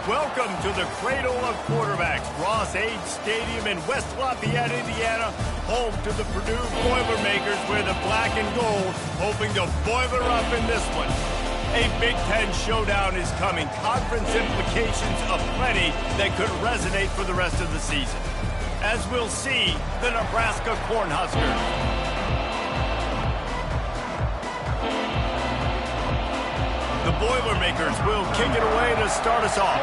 Welcome to the cradle of quarterbacks, Ross-Ade Stadium in West Lafayette, Indiana, home to the Purdue Boilermakers, where the black and gold hoping to boiler up in this one. A Big Ten showdown is coming. Conference implications aplenty that could resonate for the rest of the season. As we'll see, the Nebraska Cornhuskers. The Boilermakers will kick it away to start us off.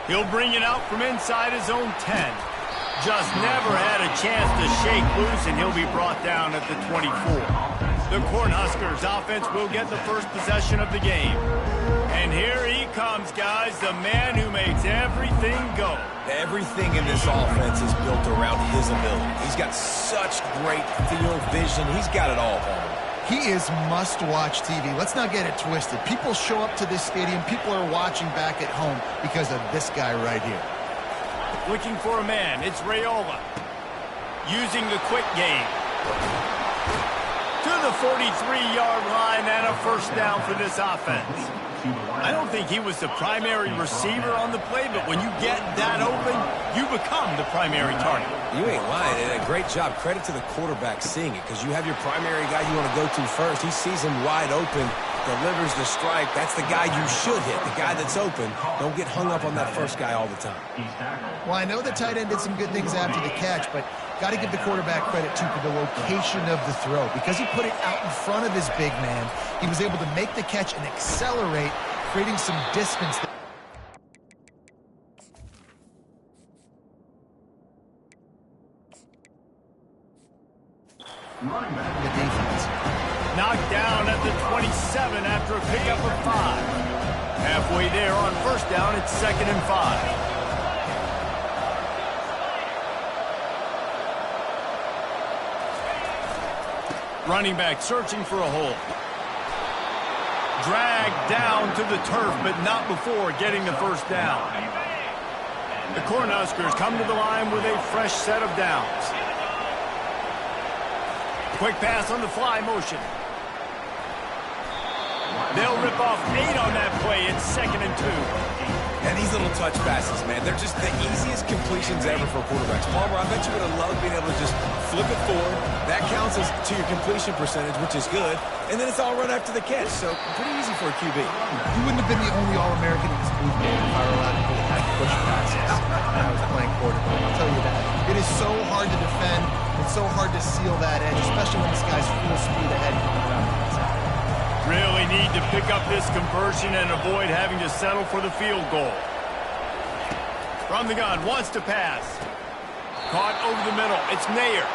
He'll bring it out from inside his own 10. Just never had a chance to shake loose, and he'll be brought down at the 24. The Cornhuskers offense will get the first possession of the game. And here he comes, guys, the man who makes everything go. Everything in this offense is built around his ability. He's got such great field vision. He's got it all, Homer. He is must-watch TV. Let's not get it twisted. People show up to this stadium. People are watching back at home because of this guy right here. Looking for a man. It's Raiola. Using the quick game. To the 43-yard line and a first down for this offense. I don't think he was the primary receiver on the play, but when you get that open, you become the primary target. You ain't lying. And a great job. Credit to the quarterback seeing it, because you have your primary guy you want to go to first. He sees him wide open, delivers the strike. That's the guy you should hit, the guy that's open. Don't get hung up on that first guy all the time. Well, I know the tight end did some good things after the catch, but got to give the quarterback credit, too, for the location of the throw. Because he put it out in front of his big man, he was able to make the catch and accelerate, creating some distance. The defense. Knocked down at the 27 after a pickup of 5. Halfway there on first down, it's 2nd and 5. Running back searching for a hole. Dragged down to the turf, but not before getting the first down. The Cornhuskers come to the line with a fresh set of downs. Quick pass on the fly motion. They'll rip off 8 on that play. It's 2nd and 2. And these little touch passes, man, they're just the easiest completions ever for quarterbacks. Palmer, I bet you would have loved being able to just flip it forward. That counts as to your completion percentage, which is good. And then it's all run after the catch, so pretty easy for a QB. He wouldn't have been the only All-American in this movement if I were allowed to really have push passes when I was playing quarterback. I'll tell you that. It is so hard to defend. It's so hard to seal that edge, especially when this guy's full speed ahead coming around the inside. Really need to pick up this conversion and avoid having to settle for the field goal. From the gun, wants to pass. Caught over the middle. It's Nair.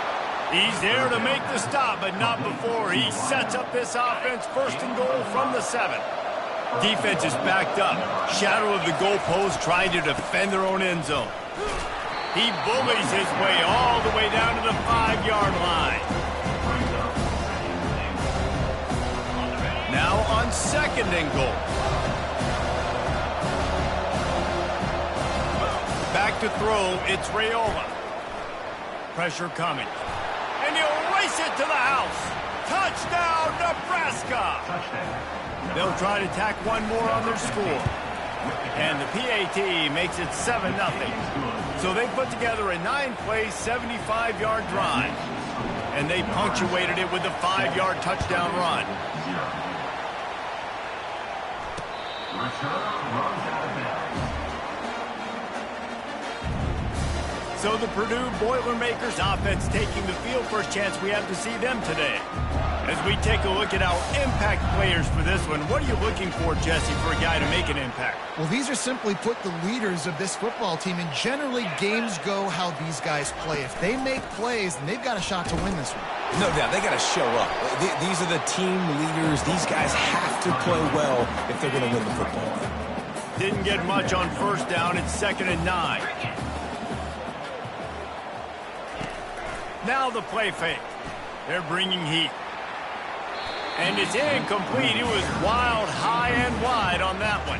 He's there to make the stop, but not before. He sets up this offense, 1st and goal from the 7. Defense is backed up. Shadow of the goalpost trying to defend their own end zone. He bullies his way all the way down to the 5-yard line. Now on 2nd and goal. Back to throw, it's Raiola. Pressure coming. And he'll race it to the house. Touchdown, Nebraska! They'll try to tack one more on their score. And the PAT makes it 7-0. So they put together a 9-play, 75-yard drive. And they punctuated it with a 5-yard touchdown run. So the Purdue Boilermakers offense taking the field. First chance we have to see them today. As we take a look at our impact players for this one, what are you looking for, Jesse, for a guy to make an impact? Well, these are simply put the leaders of this football team, and generally games go how these guys play. If they make plays, then they've got a shot to win this one. No doubt, they got to show up. These are the team leaders. These guys have to play well if they're going to win the football game. Didn't get much on first down. It's 2nd and 9. Now the play fake. They're bringing heat. And it's incomplete. It was wild, high, and wide on that one.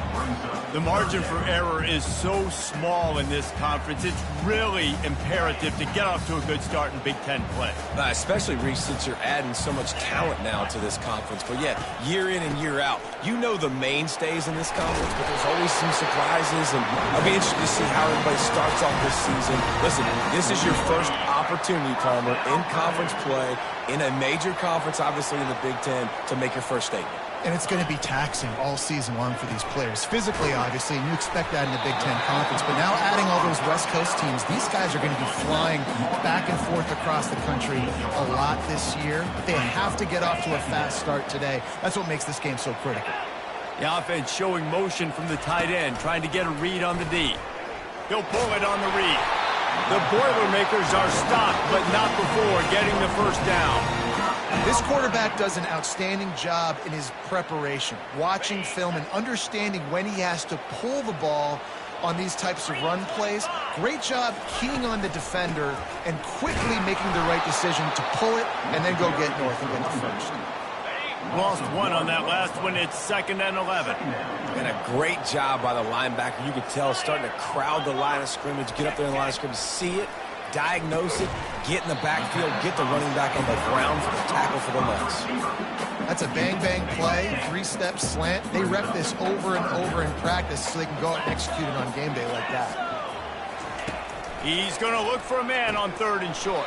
The margin for error is so small in this conference. It's really imperative to get off to a good start in Big Ten play. Especially, Reese, since you're adding so much talent now to this conference. But, yeah, year in and year out, you know the mainstays in this conference, but there's always some surprises. And I'll be interested to see how everybody starts off this season. Listen, this is your first opportunity, Palmer, in conference play, in a major conference, obviously in the Big Ten, to make your first statement. And it's going to be taxing all season long for these players. Physically, obviously, and you expect that in the Big Ten Conference. But now adding all those West Coast teams, these guys are going to be flying back and forth across the country a lot this year. They have to get off to a fast start today. That's what makes this game so critical. The offense showing motion from the tight end, trying to get a read on the D. He'll pull it on the read. The Boilermakers are stopped, but not before getting the first down. This quarterback does an outstanding job in his preparation, watching film and understanding when he has to pull the ball on these types of run plays. Great job keying on the defender and quickly making the right decision to pull it and then go get north and get the first. Lost one on that last one. It's 2nd and 11. And a great job by the linebacker. You could tell starting to crowd the line of scrimmage, get up there in the line of scrimmage, see it, diagnose it, get in the backfield, get the running back on the ground for the tackle for the loss. That's a bang-bang play, 3-step slant. They rep this over and over in practice so they can go out and execute it on game day like that. He's going to look for a man on 3rd and short.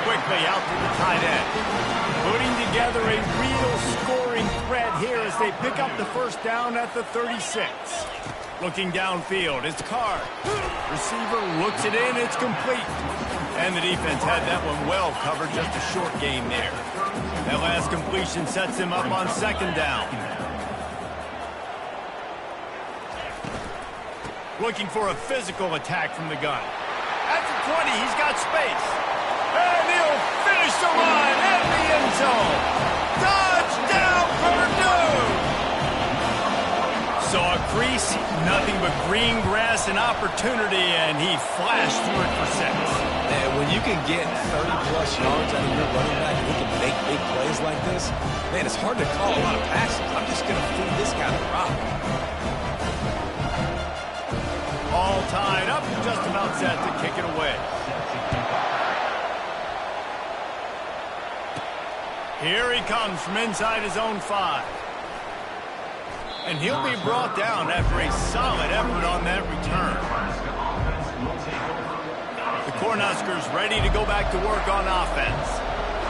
Quickly out to the tight end. Putting together a real scoring threat here as they pick up the first down at the 36. Looking downfield, it's Carr. Receiver looks it in, it's complete. And the defense had that one well covered, just a short gain there. That last completion sets him up on 2nd down. Looking for a physical attack from the gun. At the 20, he's got space. And he'll finish the line at the end zone. Touchdown, Purdue! Saw a crease, nothing but green grass and opportunity, and he flashed through it for 6. And when you can get 30-plus yards out of your running back and he can make big plays like this, man, it's hard to call a lot of passes. I'm just going to feed this guy the rock. All tied up, just about set to kick it away. Here he comes from inside his own 5. And he'll be brought down after a solid effort on that return. The Cornhuskers ready to go back to work on offense.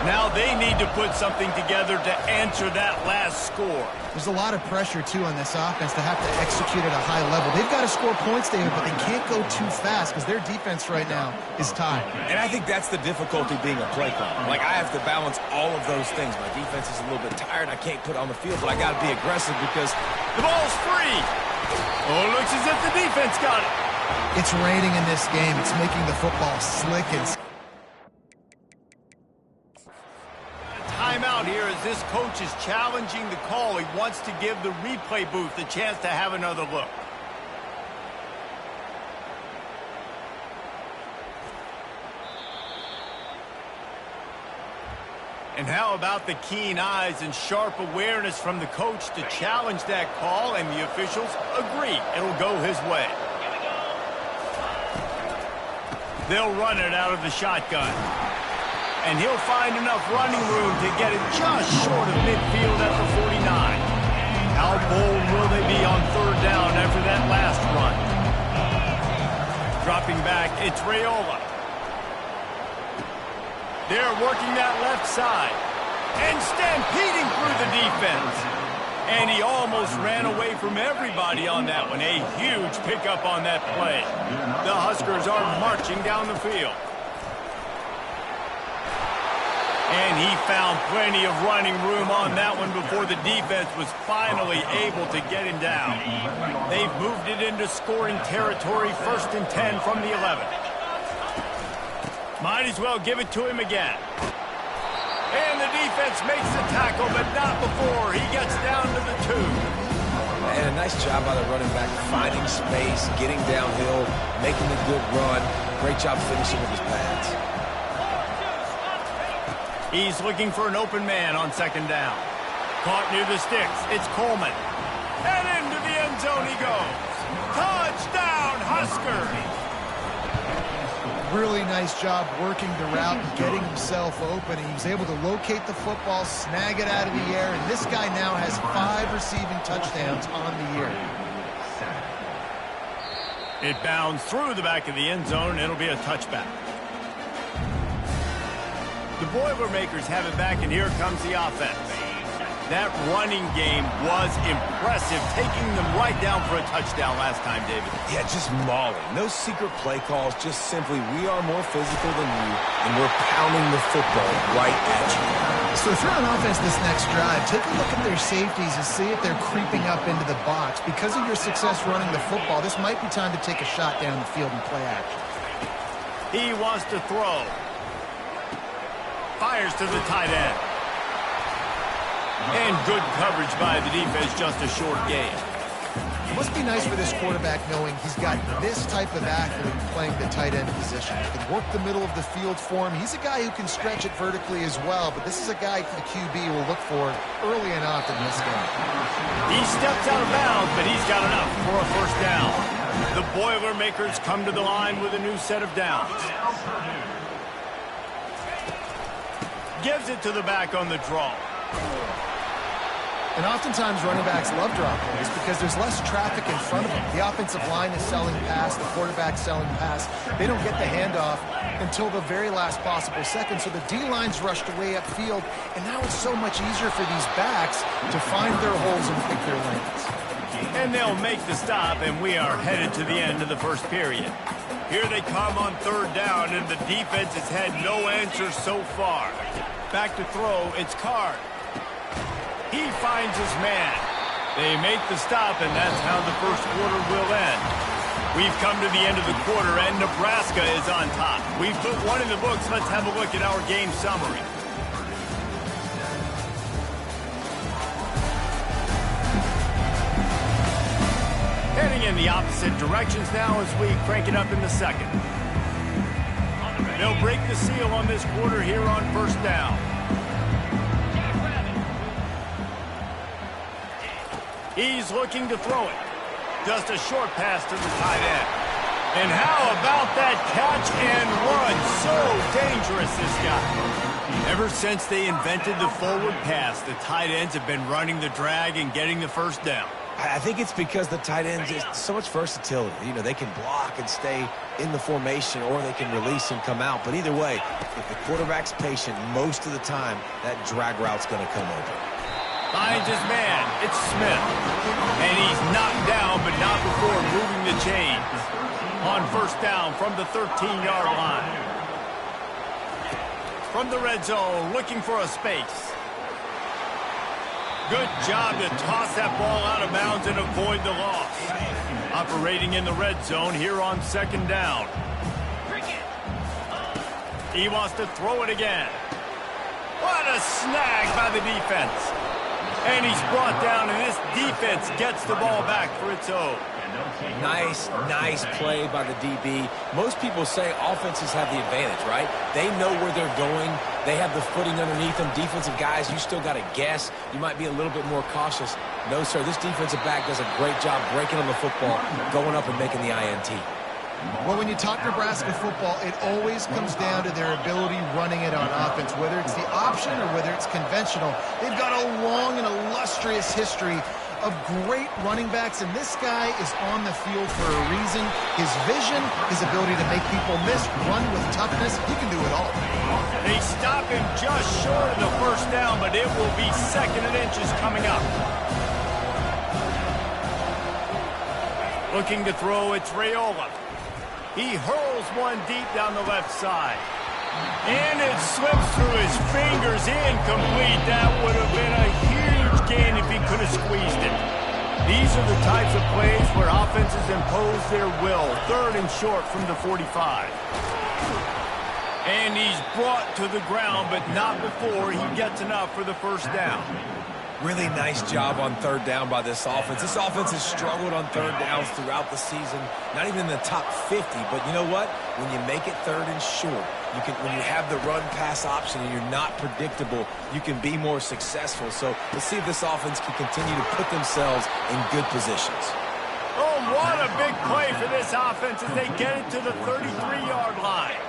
Now they need to put something together to answer that last score. There's a lot of pressure, too, on this offense to have to execute at a high level. They've got to score points there, but they can't go too fast because their defense right now is tied. And I think that's the difficulty being a play caller. Like, I have to balance all of those things. My defense is a little bit tired. I can't put it on the field, but I got to be aggressive because the ball's free. Oh, it looks as if the defense got it. It's raining in this game. It's making the football slick and timeout here as this coach is challenging the call. He wants to give the replay booth a chance to have another look. And how about the keen eyes and sharp awareness from the coach to challenge that call, and the officials agree it'll go his way. They'll run it out of the shotgun. And he'll find enough running room to get it just short of midfield at the 49. How bold will they be on 3rd down after that last run? Dropping back, it's Raiola. They're working that left side. And stampeding through the defense. And he almost ran away from everybody on that one. A huge pickup on that play. The Huskers are marching down the field. And he found plenty of running room on that one before the defense was finally able to get him down. They've moved it into scoring territory, 1st and 10 from the 11. Might as well give it to him again. And the defense makes the tackle, but not before he gets down to the 2. And a nice job by the running back, finding space, getting downhill, making a good run. Great job finishing with his pads. He's looking for an open man on 2nd down. Caught near the sticks. It's Coleman. And into the end zone he goes. Touchdown, Huskers! Really nice job working the route and getting himself open. He was able to locate the football, snag it out of the air, and this guy now has 5 receiving touchdowns on the year. It bounds through the back of the end zone, and it'll be a touchback. The Boilermakers have it back, and here comes the offense. That running game was impressive, taking them right down for a touchdown last time, David. Yeah, just mauling. No secret play calls, just simply we are more physical than you, and we're pounding the football right at you. So if you're on offense this next drive, take a look at their safeties and see if they're creeping up into the box. Because of your success running the football, this might be time to take a shot down the field and play action. He wants to throw. Fires to the tight end. And good coverage by the defense, just a short gain. It must be nice for this quarterback knowing he's got this type of athlete playing the tight end position. He can work the middle of the field for him. He's a guy who can stretch it vertically as well, but this is a guy the QB will look for early and often in this game. He steps out of bounds, but he's got enough for a first down. The Boilermakers come to the line with a new set of downs. Gives it to the back on the draw. And oftentimes running backs love draw plays because there's less traffic in front of them. The offensive line is selling pass, the quarterback's selling pass. They don't get the handoff until the very last possible second, so the D-line's rushed away upfield, and now it's so much easier for these backs to find their holes and pick their lanes. And they'll make the stop, and we are headed to the end of the first period. Here they come on third down, and the defense has had no answers so far. Back to throw, it's Card. He finds his man. They make the stop, and that's how the first quarter will end. We've come to the end of the quarter, and Nebraska is on top. We've put one in the books. Let's have a look at our game summary. Heading in the opposite directions now as we crank it up in the second. They'll break the seal on this quarter here on first down. He's looking to throw it. Just a short pass to the tight end. And how about that catch and run? So dangerous, this guy. Ever since they invented the forward pass, the tight ends have been running the drag and getting the first down. I think it's because the tight ends is so much versatility. You know, they can block and stay in the formation, or they can release and come out. But either way, if the quarterback's patient, most of the time, that drag route's going to come over. Finds his man. It's Smith. And he's knocked down, but not before moving the chains. On first down from the 13-yard line. From the red zone, looking for a space. Good job to toss that ball out of bounds and avoid the loss. Operating in the red zone here on second down. He wants to throw it again. What a snag by the defense. And he's brought down, and this defense gets the ball back for its own. Nice play by the DB. Most people say offenses have the advantage, right? They know where they're going. They have the footing underneath them. Defensive guys, you still got to guess. You might be a little bit more cautious. No, sir, this defensive back does a great job breaking on the football, going up and making the INT. Well, when you talk Nebraska football, it always comes down to their ability running it on offense, whether it's the option or whether it's conventional. They've got a long and illustrious history of great running backs, and this guy is on the field for a reason. His vision, his ability to make people miss, run with toughness, he can do it all. They stop him just short of the first down, but it will be second and inches coming up. Looking to throw, it's Raiola. He hurls one deep down the left side. And it slips through his fingers, incomplete. That would have been a huge gain if he could have squeezed it. These are the types of plays where offenses impose their will. Third and short from the 45. And he's brought to the ground, but not before he gets enough for the first down. Really nice job on third down by this offense. This offense has struggled on third downs throughout the season, not even in the top 50. But you know what? When you make it third and short, when you have the run-pass option and you're not predictable, you can be more successful. So let's see if this offense can continue to put themselves in good positions. Oh, what a big play for this offense as they get it to the 33-yard line.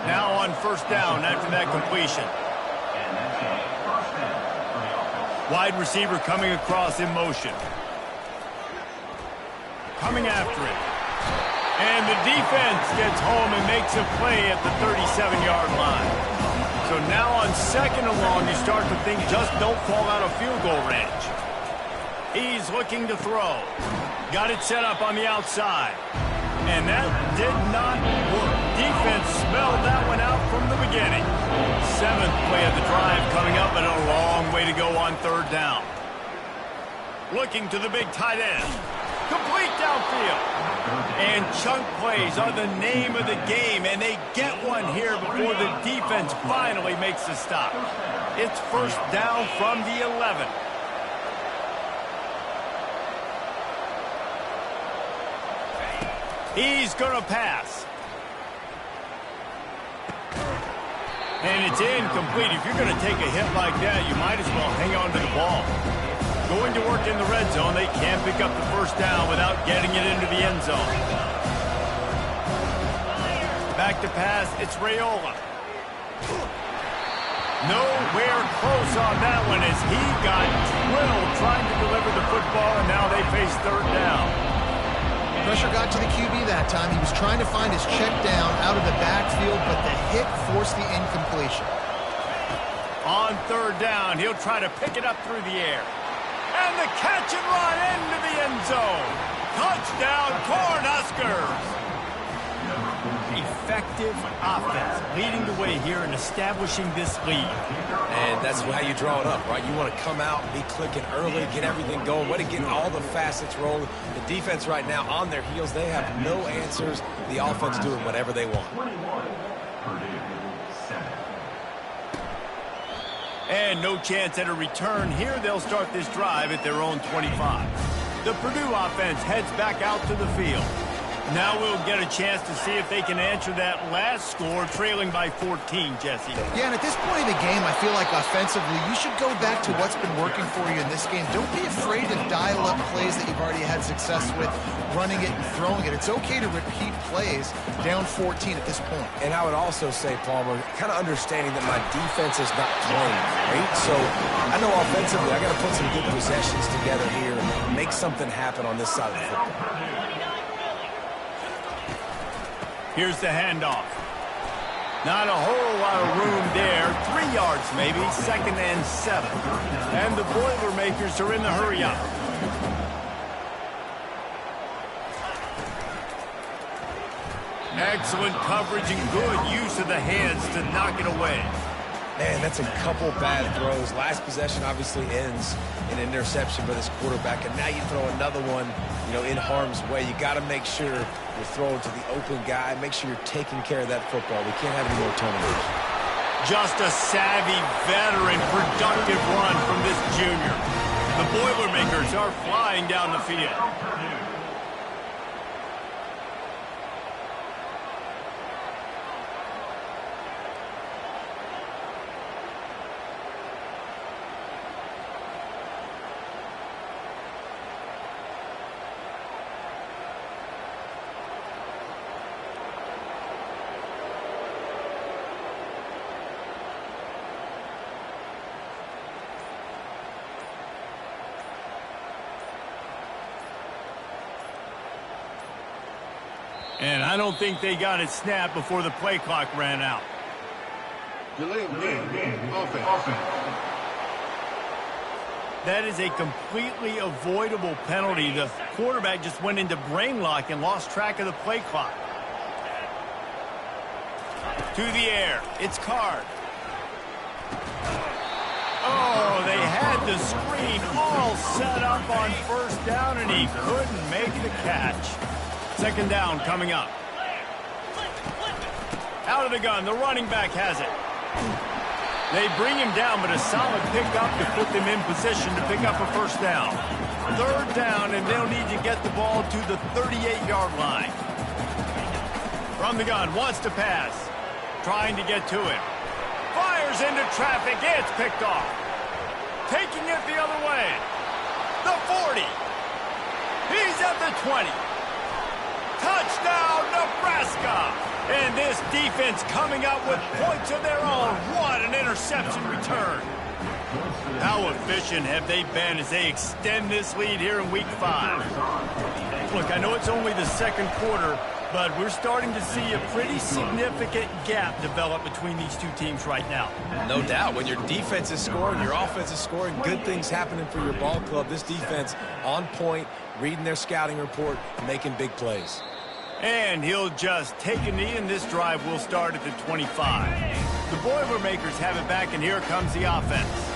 Now on first down after that completion. Wide receiver coming across in motion. Coming after it. And the defense gets home and makes a play at the 37-yard line. So now on second and long, you start to think just don't fall out of field goal range. He's looking to throw. Got it set up on the outside. And that did not work. Defense smelled that one out from the beginning. Seventh play of the drive coming up, and a long way to go on third down. Looking to the big tight end. Complete downfield. And chunk plays are the name of the game, and they get one here before the defense finally makes the stop. It's first down from the 11. He's going to pass. And it's incomplete. If you're going to take a hit like that, you might as well hang on to the ball. Going to work in the red zone. They can't pick up the first down without getting it into the end zone. Back to pass. It's Raiola. Nowhere close on that one as he got twiddled trying to deliver the football, and now they face third down. Pressure got to the QB that time. He was trying to find his check down out of the backfield, but the hit forced the incompletion. On third down, he'll try to pick it up through the air. And the catch and run into the end zone. Touchdown, Cornhuskers! Effective offense, leading the way here and establishing this lead. And that's how you draw it up, right? You want to come out, be clicking early, get everything going, way to get all the facets rolling. The defense right now on their heels, they have no answers. The offense doing whatever they want. And no chance at a return here. They'll start this drive at their own 25. The Purdue offense heads back out to the field. Now we'll get a chance to see if they can answer that last score, trailing by 14, Jesse. Yeah, and at this point in the game, I feel like offensively, you should go back to what's been working for you in this game. Don't be afraid to dial up plays that you've already had success with, running it and throwing it. It's okay to repeat plays down 14 at this point. And I would also say, Palmer, kind of understanding that my defense is not playing great. So I know offensively, I got to put some good possessions together here and make something happen on this side of the football. Here's the handoff. Not a whole lot of room there. 3 yards maybe, second and 7. And the Boilermakers are in the hurry up. Excellent coverage and good use of the hands to knock it away. Man, that's a couple bad throws. Last possession obviously ends in an interception by this quarterback, and now you throw another one, in harm's way. You got to make sure you're throwing to the open guy. Make sure you're taking care of that football. We can't have any more turnovers. Just a savvy, veteran, productive run from this junior. The Boilermakers are flying down the field. And I don't think they got it snapped before the play clock ran out. Offense. That is a completely avoidable penalty. The quarterback just went into brain lock and lost track of the play clock. To the air. It's Card. Oh, they had the screen all set up on first down, and he couldn't make the catch. Second down coming up. Out of the gun, the running back has it. They bring him down, but a solid pickup to put them in position to pick up a first down. Third down, and they'll need to get the ball to the 38-yard line. From the gun, wants to pass. Trying to get to it. Fires into traffic. It's picked off. Taking it the other way. The 40. He's at the 20. Touchdown, Nebraska! And this defense coming up with points of their own. What an interception return. How efficient have they been as they extend this lead here in Week 5? Look, I know it's only the second quarter, but we're starting to see a pretty significant gap develop between these two teams right now. No doubt. When your defense is scoring, your offense is scoring, good things happening for your ball club. This defense on point, reading their scouting report, making big plays. And he'll just take a knee, and this drive will start at the 25. The Boilermakers have it back, and here comes the offense.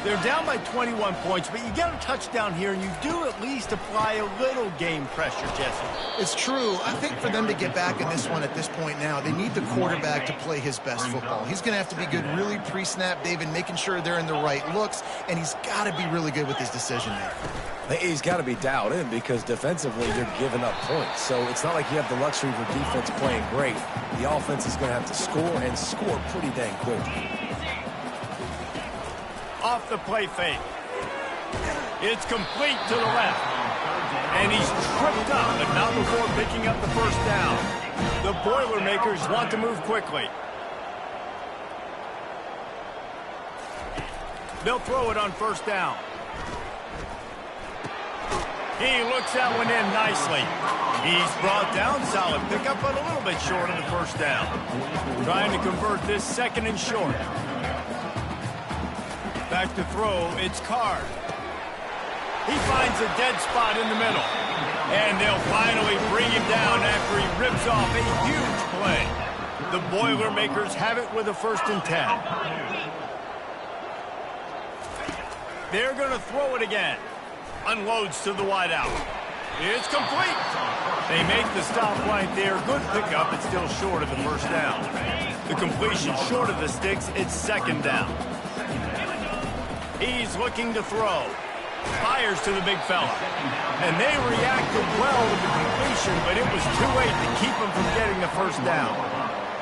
They're down by 21 points, but you get a touchdown here, and you do at least apply a little game pressure, Jesse. It's true. I think for them to get back in this one at this point now, they need the quarterback to play his best football. He's going to have to be good really pre-snap, David, making sure they're in the right looks, and he's got to be really good with his decision making. He's got to be dialed in because defensively they're giving up points. So it's not like you have the luxury of your defense playing great. The offense is going to have to score and score pretty dang quickly. Off the play fake. It's complete to the left. And he's tripped up, but not before picking up the first down. The Boilermakers want to move quickly. They'll throw it on first down. He looks that one in nicely. He's brought down, solid pickup, but a little bit short of the first down. Trying to convert this second and short. Back to throw, it's Card. He finds a dead spot in the middle. And they'll finally bring him down after he rips off a huge play. The Boilermakers have it with a 1st and 10. They're going to throw it again. Unloads to the wideout. It's complete. They make the stop right there. Good pickup. It's still short of the first down. The completion short of the sticks. It's 2nd down. He's looking to throw. Fires to the big fella. And they reacted well to the completion, but it was too late to keep him from getting the first down.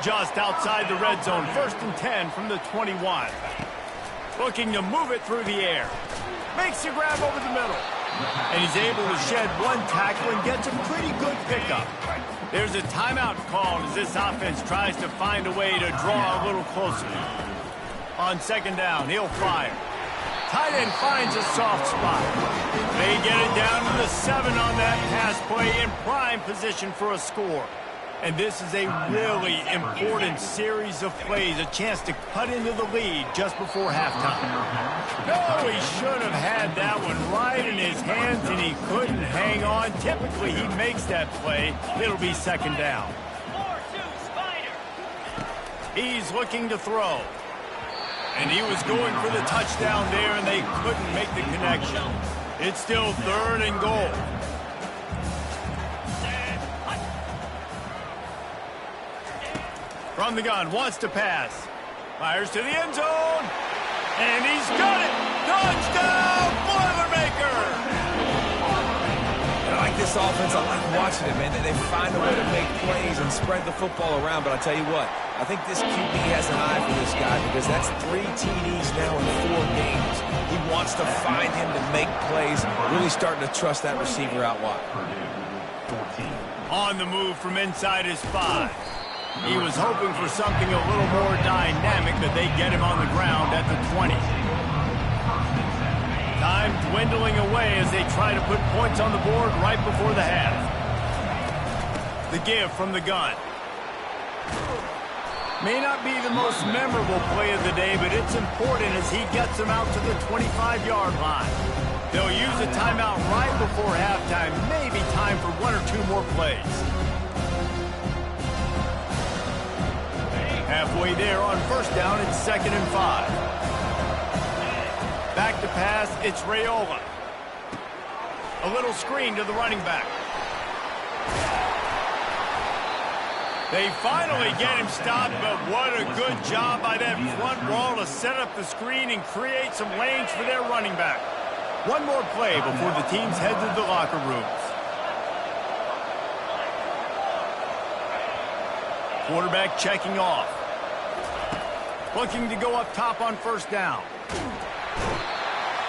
Just outside the red zone. 1st and 10 from the 21. Looking to move it through the air. Makes a grab over the middle. And he's able to shed one tackle and gets a pretty good pickup. There's a timeout called as this offense tries to find a way to draw a little closer. On 2nd down, he'll fire. Tight end finds a soft spot. They get it down to the 7 on that pass play in prime position for a score. And this is a really important series of plays, a chance to cut into the lead just before halftime. No, he should have had that one right in his hands, and he couldn't hang on. Typically, he makes that play. It'll be 2nd down. He's looking to throw. And he was going for the touchdown there, and they couldn't make the connection. It's still 3rd and goal. From the gun, wants to pass. Fires to the end zone. And he's got it. Touchdown, Boilermaker! I like this offense. I like watching it, man. They find a way to make plays and spread the football around. But I tell you what, I think this QB has an eye for this guy because that's 3 TDs now in 4 games. He wants to find him to make plays, really starting to trust that receiver out wide. On the move from inside his 5. He was hoping for something a little more dynamic, but they get him on the ground at the 20. Time dwindling away as they try to put points on the board right before the half. The give from the gun. May not be the most memorable play of the day, but it's important as he gets them out to the 25-yard line. They'll use a timeout right before halftime, maybe time for 1 or 2 more plays. Halfway there on first down, it's 2nd and 5. Back to pass, it's Raiola. A little screen to the running back. They finally get him stopped, but what a good job by that front wall to set up the screen and create some lanes for their running back. One more play before the teams head to the locker rooms. Quarterback checking off. Looking to go up top on first down.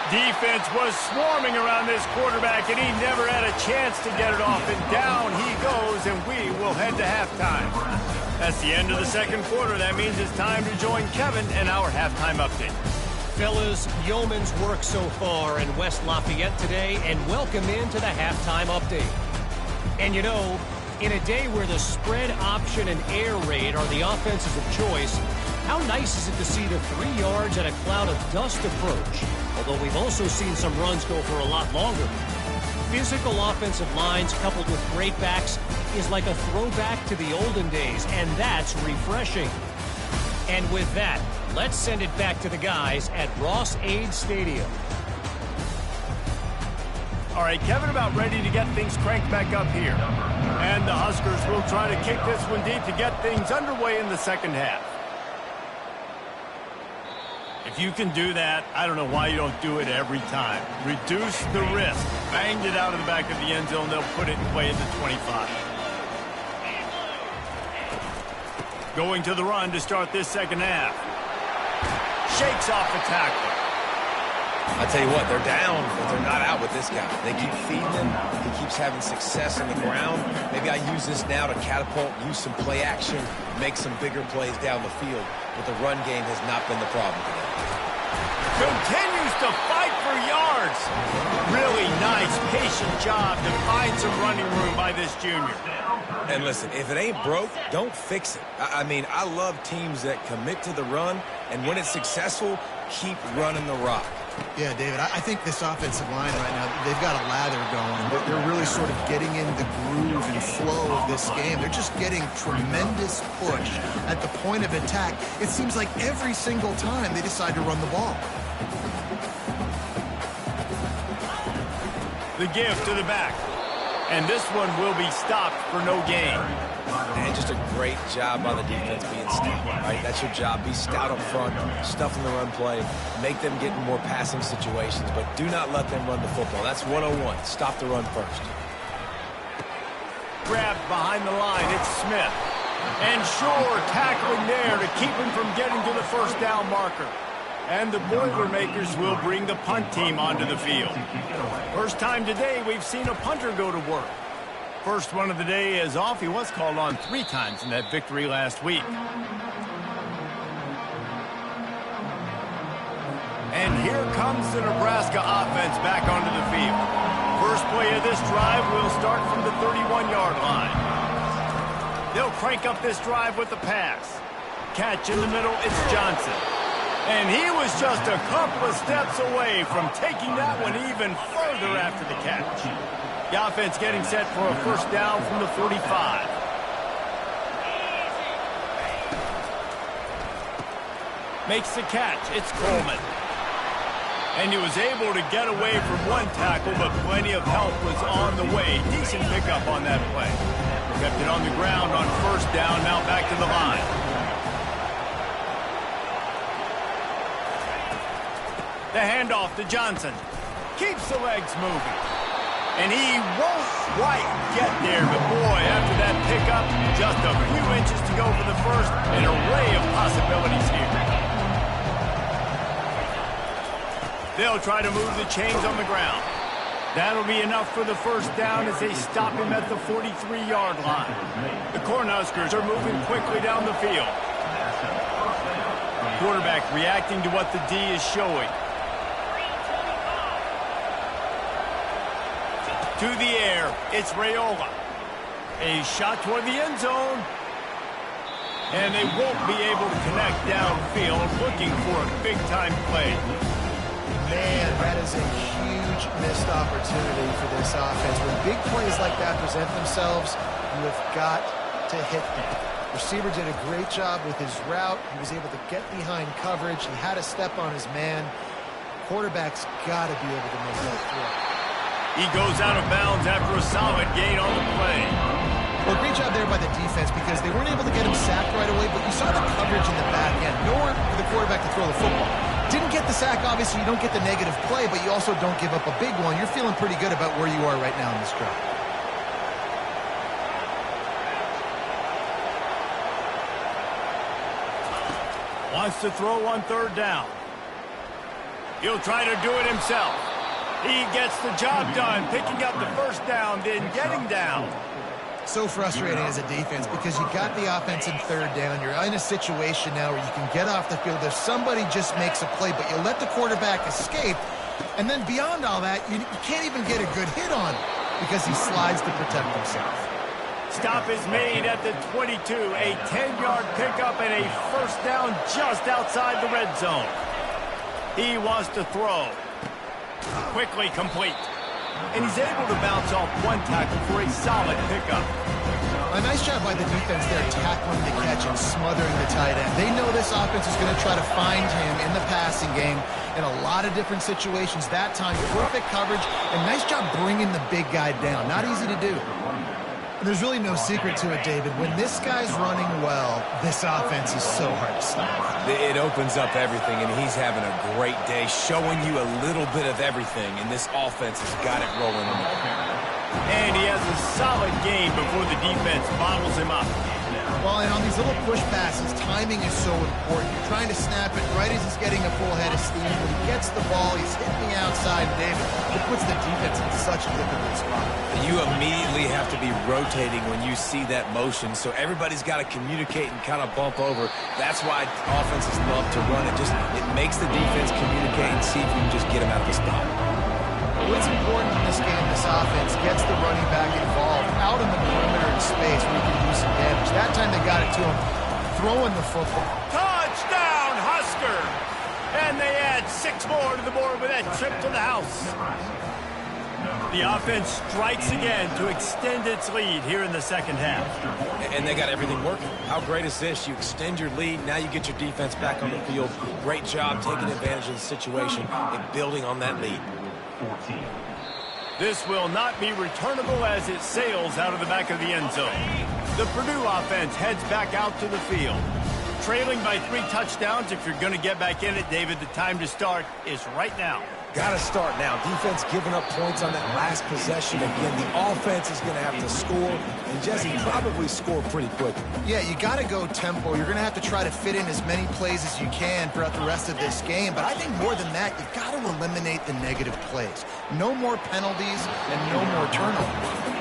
Defense was swarming around this quarterback, and he never had a chance to get it off. And down he goes, and we will head to halftime. That's the end of the second quarter. That means it's time to join Kevin and our halftime update. Fellas, yeoman's work so far in West Lafayette today, and welcome into the halftime update. And you know, in a day where the spread option and air raid are the offenses of choice, how nice is it to see the 3 yards and a cloud of dust approach? Although we've also seen some runs go for a lot longer. Physical offensive lines coupled with great backs is like a throwback to the olden days, and that's refreshing. And with that, let's send it back to the guys at Ross-Ade Stadium. All right, Kevin about ready to get things cranked back up here. And the Huskers will try to kick this one deep to get things underway in the second half. If you can do that, I don't know why you don't do it every time. Reduce the risk. Banged it out of the back of the end zone. They'll put it away at the 25. Going to the run to start this second half. Shakes off the tackle. I tell you what, they're down, but they're not out with this guy. They keep feeding him. He keeps having success on the ground. Maybe I use this now to catapult, use some play action, make some bigger plays down the field. But the run game has not been the problem today. Continues to fight for yards. Really nice, patient job to find some running room by this junior. And listen, if it ain't broke, don't fix it. I mean, I love teams that commit to the run, and when it's successful, keep running the rock. Yeah, David, I think this offensive line right now, they've got a lather going. They're really sort of getting in the groove and flow of this game. They're just getting tremendous push at the point of attack. It seems like every single time they decide to run the ball. The give to the back. And this one will be stopped for no gain. And just a great job by the defense being stout, right? That's your job. Be stout up front, stuff in the run play, make them get in more passing situations, but do not let them run the football. That's 101. Stop the run first. Grabbed behind the line. It's Smith. And sure, tackling there to keep him from getting to the first down marker. And the Boilermakers will bring the punt team onto the field. First time today we've seen a punter go to work. First one of the day is off. He was called on 3 times in that victory last week. And here comes the Nebraska offense back onto the field. First play of this drive will start from the 31-yard line. They'll crank up this drive with the pass. Catch in the middle, it's Johnson. And he was just a couple of steps away from taking that one even further after the catch. The offense getting set for a first down from the 45. Makes the catch. It's Coleman. And he was able to get away from one tackle, but plenty of help was on the way. Decent pickup on that play. Kept it on the ground on first down, now back to the line. The handoff to Johnson. Keeps the legs moving. And he won't quite get there, but boy, after that pickup, just a few inches to go for the first. An array of possibilities here. They'll try to move the chains on the ground. That'll be enough for the first down as they stop him at the 43-yard line. The Cornhuskers are moving quickly down the field. Quarterback reacting to what the D is showing. To the air, it's Raiola. A shot toward the end zone. And they won't be able to connect downfield, looking for a big-time play. Man, that is a huge missed opportunity for this offense. When big plays like that present themselves, you have got to hit them. Receiver did a great job with his route. He was able to get behind coverage. He had a step on his man. Quarterback's got to be able to make that throw. He goes out of bounds after a solid gain on the play. Well, great job there by the defense because they weren't able to get him sacked right away, but you saw the coverage in the back end. Nowhere for the quarterback to throw the football. Didn't get the sack, obviously. You don't get the negative play, but you also don't give up a big one. You're feeling pretty good about where you are right now in this drive. Wants to throw on third down. He'll try to do it himself. He gets the job done, picking up the first down, then getting down. So frustrating as a defense because you got the offense in third down. You're in a situation now where you can get off the field if somebody just makes a play, but you let the quarterback escape. And then beyond all that, you can't even get a good hit on him because he slides to protect himself. Stop is made at the 22. A 10-yard pickup and a first down just outside the red zone. He wants to throw. Quickly complete. And he's able to bounce off one tackle for a solid pickup. A nice job by the defense there tackling the catch and smothering the tight end. They know this offense is going to try to find him in the passing game in a lot of different situations. That time, perfect coverage, and nice job bringing the big guy down. Not easy to do. There's really no secret to it, David. When this guy's running well, this offense is so hard to stop. It opens up everything, and he's having a great day, showing you a little bit of everything, and this offense has got it rolling. And he has a solid game before the defense bottles him up. Well, and on these little push passes, timing is so important. You're trying to snap it right as he's getting a full head of steam. When he gets the ball, he's hitting the outside, David. It puts the defense in such a difficult spot. You immediately have to be rotating when you see that motion, so everybody's got to communicate and kind of bump over. That's why offenses love to run it. It makes the defense communicate and see if you can just get him out of the spot. What's important in this game, this offense gets the running back involved out in the perimeter in space where he can do some damage. That time they got it to him, throwing the football. Touchdown, Husker! And they add 6 more to the board with that trip to the house. The offense strikes again to extend its lead here in the second half. And they got everything working. How great is this? You extend your lead, now you get your defense back on the field. Great job taking advantage of the situation and building on that lead. This will not be returnable as it sails out of the back of the end zone. The Purdue offense heads back out to the field. Trailing by 3 touchdowns. If you're going to get back in it, David, the time to start is right now. Got to start now. Defense giving up points on that last possession. Again, the offense is going to have to score, and Jesse probably score pretty quickly. Yeah, you got to go tempo. You're going to have to try to fit in as many plays as you can throughout the rest of this game. But I think more than that, you've got to eliminate the negative plays. No more penalties and no more turnovers.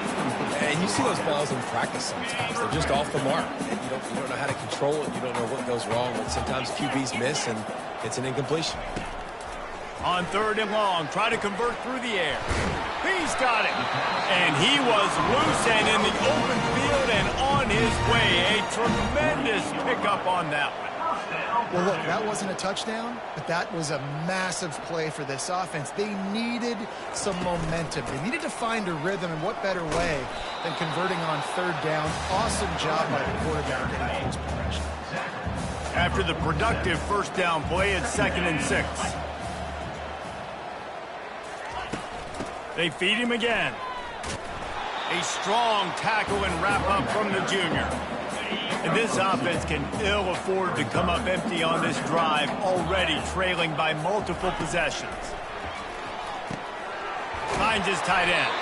And you see those balls in practice sometimes. They're just off the mark. And you don't know how to control it. You don't know what goes wrong. But sometimes QBs miss, and it's an incompletion. On 3rd and long, try to convert through the air. He's got it. And he was loose and in the open field and on his way. A tremendous pickup on that one. Well, look, that wasn't a touchdown, but that was a massive play for this offense. They needed some momentum. They needed to find a rhythm, and what better way than converting on 3rd down. Awesome job by the quarterback getting his progression. After the productive first down play, it's 2nd and 6. They feed him again. A strong tackle and wrap-up from the junior. And this offense can ill afford to come up empty on this drive, already trailing by multiple possessions. Finds his tight end.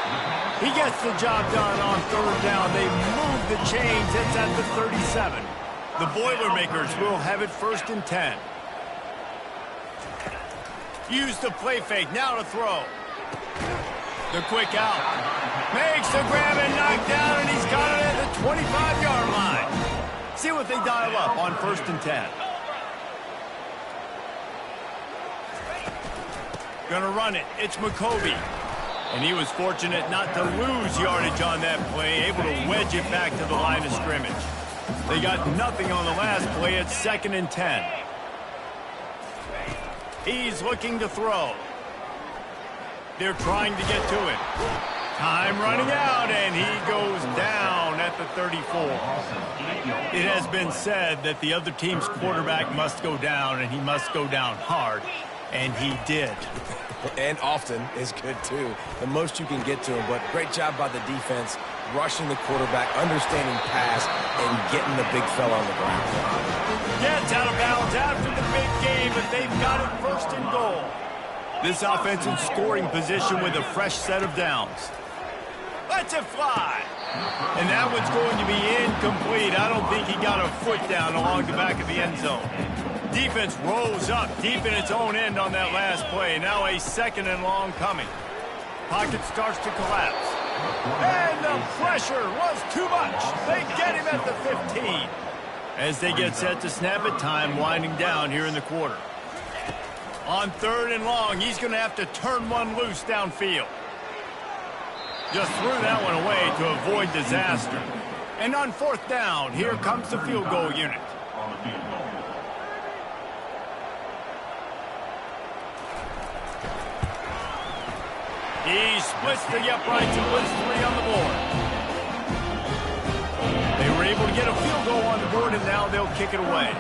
He gets the job done on 3rd down. They move the chains. It's at the 37. The Boilermakers will have it 1st and 10. Use the play fake. Now to throw. The quick out. Makes the grab and knock down, and he's got it at the 25-yard line. See what they dial up on 1st and 10. Gonna run it. It's McCovey. And he was fortunate not to lose yardage on that play, able to wedge it back to the line of scrimmage. They got nothing on the last play. It's 2nd and 10. He's looking to throw. They're trying to get to it. Time running out, and he goes down at the 34. It has been said that the other team's quarterback must go down, and he must go down hard. And he did. And often is good, too. The most you can get to him, but great job by the defense, rushing the quarterback, understanding pass, and getting the big fella on the ground. Gets out of bounds after the big game, but they've got it first and goal. This offense in scoring position with a fresh set of downs. Lets it fly. And that one's going to be incomplete. I don't think he got a foot down along the back of the end zone. Defense rolls up deep in its own end on that last play. Now a second and long coming. Pocket starts to collapse. And the pressure was too much. They get him at the 15. As they get set to snap it, time winding down here in the quarter. On third and long, he's going to have to turn one loose downfield. Just threw that one away to avoid disaster. And on fourth down, here comes the field goal unit. He splits the uprights and puts 3 on the board. They were able to get a field goal on the board, and now they'll kick it away.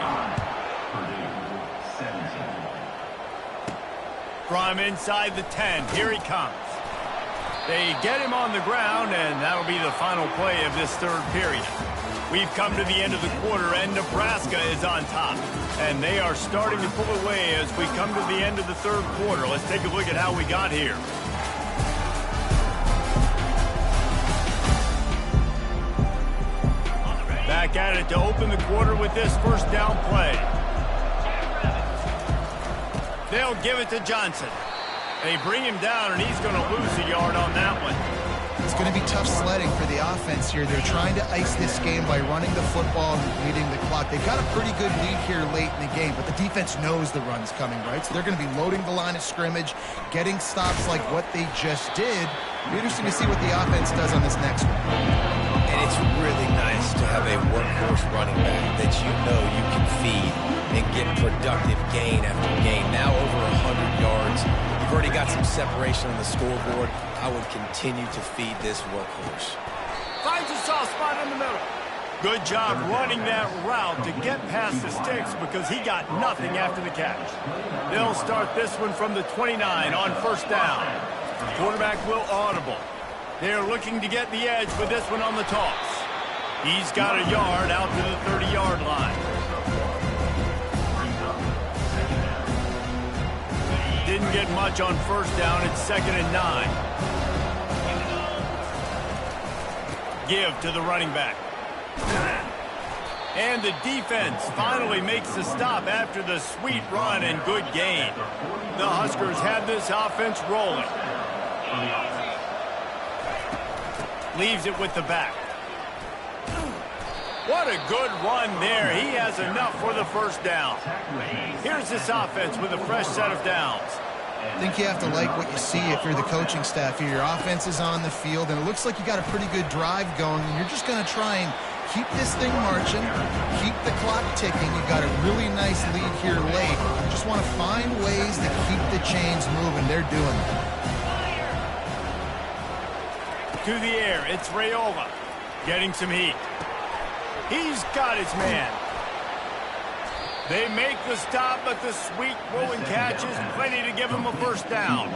From inside the 10, here he comes. They get him on the ground, and that'll be the final play of this third period. We've come to the end of the quarter, and Nebraska is on top. And they are starting to pull away as we come to the end of the third quarter. Let's take a look at how we got here. Back at it to open the quarter with this first down play. They'll give it to Johnson. They bring him down, and he's going to lose a yard on that one. It's going to be tough sledding for the offense here. They're trying to ice this game by running the football and leading the clock. They've got a pretty good lead here late in the game, but the defense knows the run's coming, right? So they're going to be loading the line of scrimmage, getting stops like what they just did. It'll be interesting to see what the offense does on this next one. And it's really nice to have a workhorse running back that you know you can feed and get productive gain after gain. Now over 100 yards. You've already got some separation on the scoreboard. I would continue to feed this workhorse. Finds a soft spot in the middle. Good job running that route to get past the sticks because he got nothing after the catch. They'll start this one from the 29 on first down. The quarterback will audible. They're looking to get the edge with this one on the toss. He's got a yard out to the 30-yard line. Didn't get much on first down. It's 2nd and 9. Give to the running back. And the defense finally makes the stop after the sweet run and good gain. The Huskers have this offense rolling. Leaves it with the back. What a good run there. He has enough for the first down. Here's this offense with a fresh set of downs. I think you have to like what you see if you're the coaching staff here. Your offense is on the field, and it looks like you got a pretty good drive going, and you're just going to try and keep this thing marching, keep the clock ticking. You've got a really nice lead here late. You just want to find ways to keep the chains moving. They're doing that. To the air, it's Raiola getting some heat. He's got his man. They make the stop, but the sweet rolling catch is plenty to give him a first down.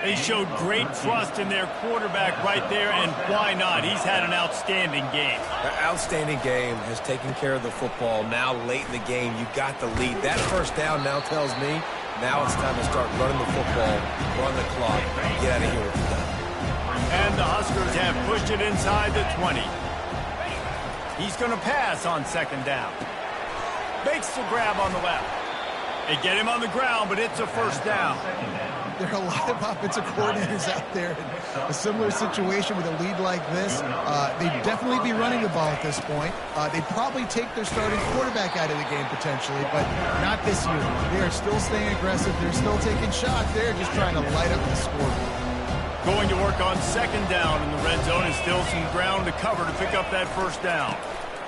They showed great trust in their quarterback right there, and why not? He's had an outstanding game. An outstanding game, has taken care of the football. Now late in the game, you got the lead. That first down now tells me now it's time to start running the football, run the clock, get out of here with the done. And the Huskers have pushed it inside the 20. He's going to pass on 2nd down. Makes the grab on the left. They get him on the ground, but it's a first down. There are a lot of offensive coordinators out there in a similar situation with a lead like this. They'd definitely be running the ball at this point. They'd probably take their starting quarterback out of the game potentially, but not this year. They are still staying aggressive. They're still taking shots. They're just trying to light up the scoreboard. Going to work on 2nd down in the red zone, and still some ground to cover to pick up that first down.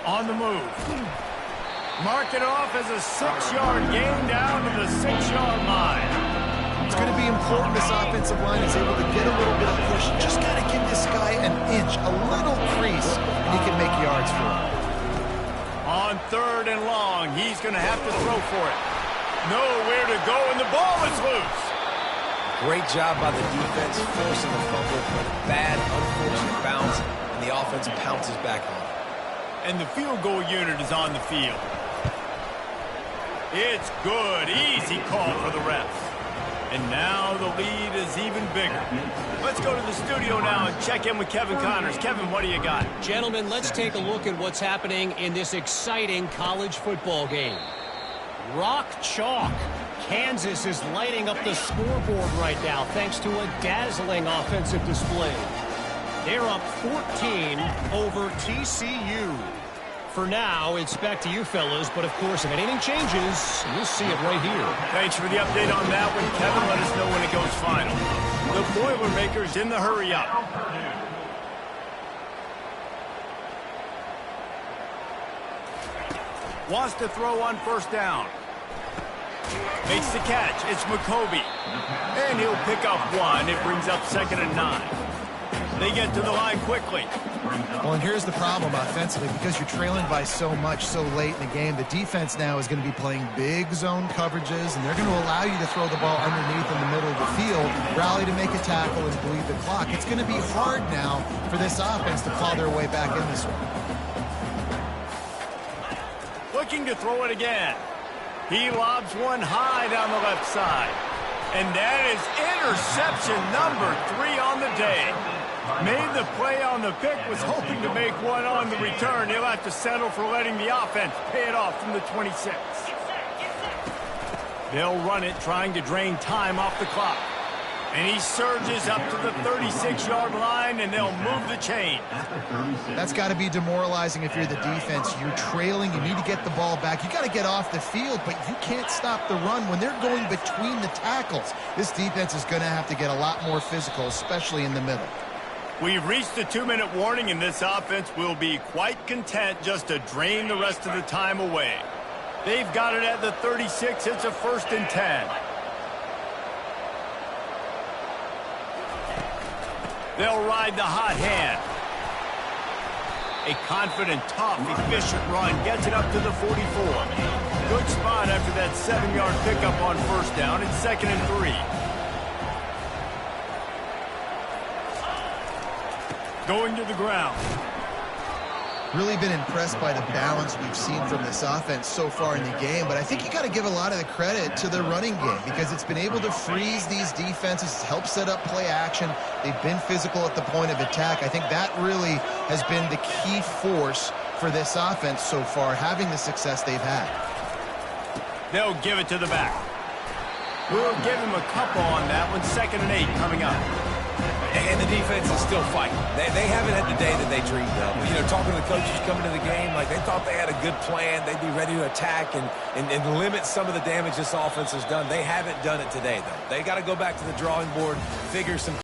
On the move. Mark it off as a 6-yard gain down to the 6-yard line. It's going to be important this offensive line is able to get a little bit of push. Just got to give this guy an inch, a little crease, and he can make yards for it. On 3rd and long, he's going to have to throw for it. Nowhere to go, and the ball is loose. Great job by the defense forcing the fumble, but a bad, unfortunate bounce, and the offense pounces back on it. And the field goal unit is on the field. It's good. Easy call for the refs. And now the lead is even bigger. Let's go to the studio now and check in with Kevin Connors. Kevin, what do you got? Gentlemen, let's take a look at what's happening in this exciting college football game. Rock chalk. Kansas is lighting up the scoreboard right now thanks to a dazzling offensive display. They're up 14 over TCU. For now, it's back to you fellas, but of course, if anything changes, you'll see it right here. Thanks for the update on that one, Kevin. Let us know when it goes final. The Boilermakers in the hurry up. Wants to throw on first down. Makes the catch. It's McCoby. And he'll pick up one. It brings up 2nd and 9. They get to the line quickly. Well, and here's the problem offensively. Because you're trailing by so much so late in the game, the defense now is going to be playing big zone coverages, and they're going to allow you to throw the ball underneath in the middle of the field, rally to make a tackle, and bleed the clock. It's going to be hard now for this offense to claw their way back in this one. Looking to throw it again. He lobs one high down the left side. And that is interception number 3 on the day. Made the play on the pick, was hoping to make one on the return. He'll have to settle for letting the offense pay it off from the 26. They'll run it, trying to drain time off the clock. And he surges up to the 36-yard line, and they'll move the chain. That's got to be demoralizing if you're the defense. You're trailing. You need to get the ball back. You got to get off the field, but you can't stop the run when they're going between the tackles. This defense is going to have to get a lot more physical, especially in the middle. We've reached the 2-minute warning, and this offense will be quite content just to drain the rest of the time away. They've got it at the 36. It's a 1st and 10. They'll ride the hot hand. A confident, tough, efficient run gets it up to the 44. Good spot after that 7-yard pickup on first down. It's 2nd and 3. Going to the ground. Really been impressed by the balance we've seen from this offense so far in the game, but I think you got to give a lot of the credit to the running game because it's been able to freeze these defenses, help set up play action. They've been physical at the point of attack. I think that really has been the key force for this offense so far, having the success they've had. They'll give it to the back. We'll give him a couple on that one. 2nd and 8 coming up. And the defense is still fighting. They haven't had the day that they dreamed of. You know, talking to the coaches coming to the game, like they thought they had a good plan. They'd be ready to attack and limit some of the damage this offense has done. They haven't done it today, though. They got to go back to the drawing board, figure some